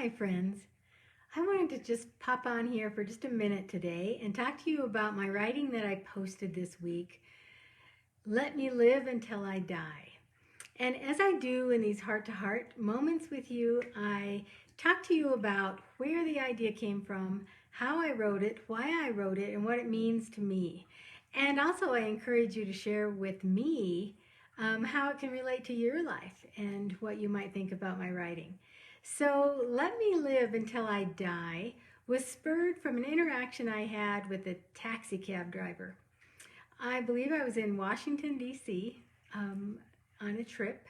Hi, friends. I wanted to just pop on here for just a minute today and talk to you about my writing that I posted this week, Let Me Live Until I Die. And as I do in these heart-to-heart moments with you, I talk to you about where the idea came from, how I wrote it, why I wrote it, and what it means to me. And also I encourage you to share with me how it can relate to your life and what you might think about my writing. So, Let Me Live Until I Die was spurred from an interaction I had with a taxi cab driver. I believe I was in Washington, D.C. On a trip,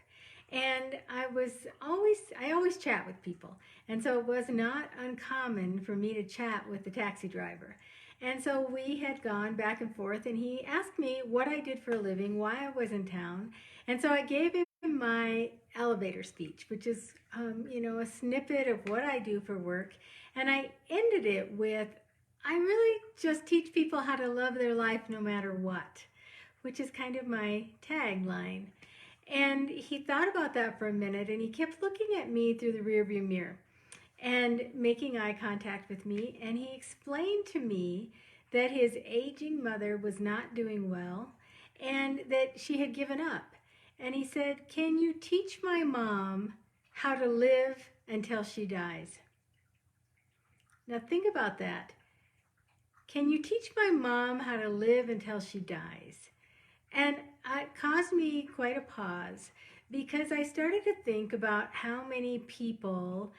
and I always chat with people, and so it was not uncommon for me to chat with the taxi driver. And so we had gone back and forth, and he asked me what I did for a living, why I was in town, and so I gave him my elevator speech, which is a snippet of what I do for work, and I ended it with, I really just teach people how to love their life no matter what, which is kind of my tagline. And he thought about that for a minute, and he kept looking at me through the rearview mirror and making eye contact with me. And he explained to me that his aging mother was not doing well and that she had given up. And he said, "Can you teach my mom how to live until she dies?" Now think about that. Can you teach my mom how to live until she dies? And it caused me quite a pause because I started to think about how many people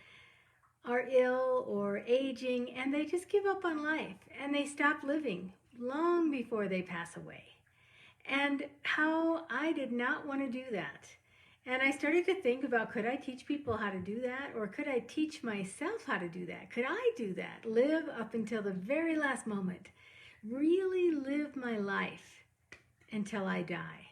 are ill or aging and they just give up on life and they stop living long before they pass away. And how I did not want to do that. And I started to think about, could I teach people how to do that? Or could I teach myself how to do that? Could I do that? Live up until the very last moment. Really live my life until I die.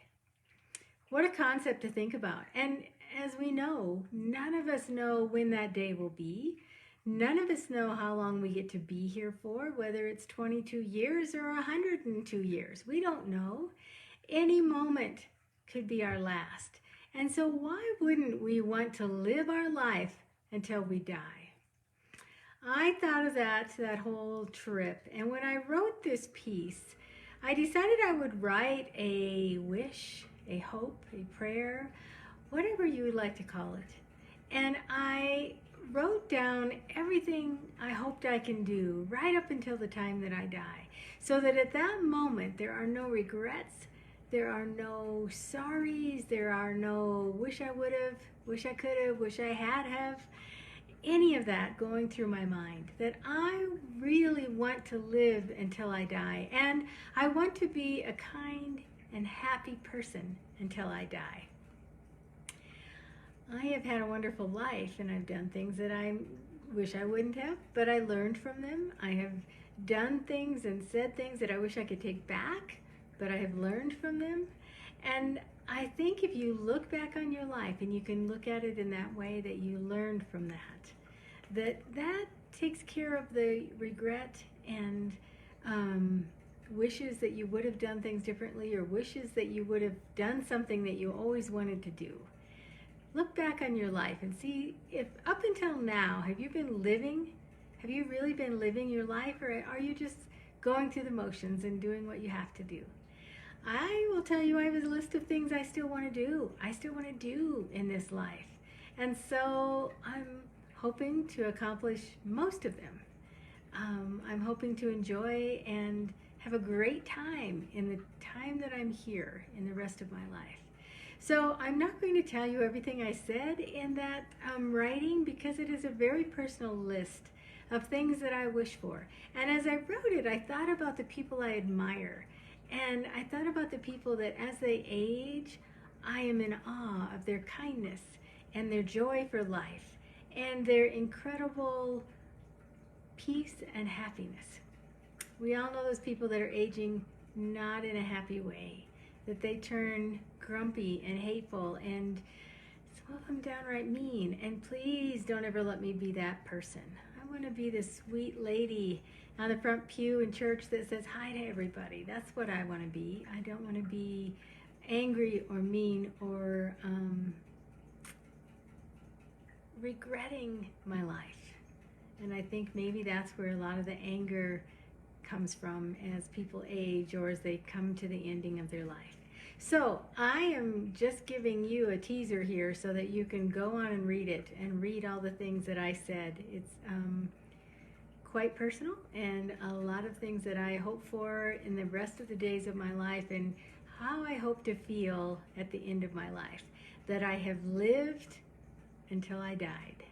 What a concept to think about. And as we know, none of us know when that day will be. None of us know how long we get to be here for, whether it's 22 years or 102 years. We don't know. Any moment could be our last. And so why wouldn't we want to live our life until we die? I thought of that whole trip. And when I wrote this piece, I decided I would write a wish, a hope, a prayer, whatever you would like to call it. And I wrote down everything I hoped I can do right up until the time that I die. So that at that moment, there are no regrets, there are no sorries, there are no wish I would have, wish I could have, wish I had have, any of that going through my mind. That I really want to live until I die. And I want to be a kind and happy person until I die. I have had a wonderful life and I've done things that I wish I wouldn't have, but I learned from them. I have done things and said things that I wish I could take back, but I have learned from them. And I think if you look back on your life and you can look at it in that way, that you learned from that takes care of the regret and wishes that you would have done things differently, or wishes that you would have done something that you always wanted to do. Look back on your life and see if up until now, have you been living? Have you really been living your life, or are you just going through the motions and doing what you have to do? I will tell you, I have a list of things I still want to do. I still want to do in this life. And so I'm hoping to accomplish most of them. I'm hoping to enjoy and have a great time in the time that I'm here in the rest of my life. So I'm not going to tell you everything I said in that writing, because it is a very personal list of things that I wish for. And as I wrote it, I thought about the people I admire. And I thought about the people that as they age, I am in awe of their kindness and their joy for life and their incredible peace and happiness. We all know those people that are aging not in a happy way, that they turn grumpy and hateful and some of them downright mean. And please don't ever let me be that person. I want to be this sweet lady on the front pew in church that says hi to everybody. That's what I want to be. I don't want to be angry or mean or regretting my life. And I think maybe that's where a lot of the anger comes from as people age or as they come to the ending of their life. So I am just giving you a teaser here so that you can go on and read it and read all the things that I said. It's quite personal and a lot of things that I hope for in the rest of the days of my life and how I hope to feel at the end of my life. That I have lived until I died.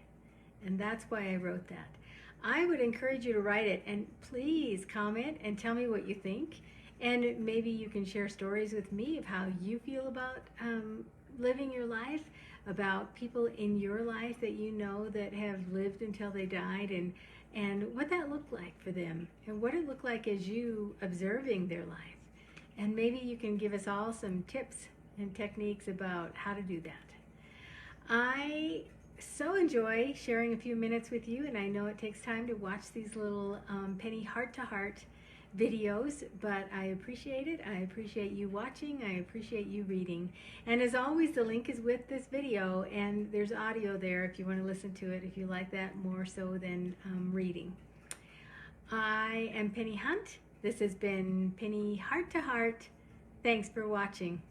And that's why I wrote that. I would encourage you to write it, and please comment and tell me what you think. And maybe you can share stories with me of how you feel about living your life, about people in your life that you know that have lived until they died, and what that looked like for them, and what it looked like as you observing their life. And maybe you can give us all some tips and techniques about how to do that. I so enjoy sharing a few minutes with you, and I know it takes time to watch these little Pennie heart-to-heart videos, but I appreciate it. I appreciate you watching. I appreciate you reading. And as always, the link is with this video, and there's audio there if you want to listen to it, if you like that more so than reading. I am Pennie Hunt. This has been Pennie Heart to Heart. Thanks for watching.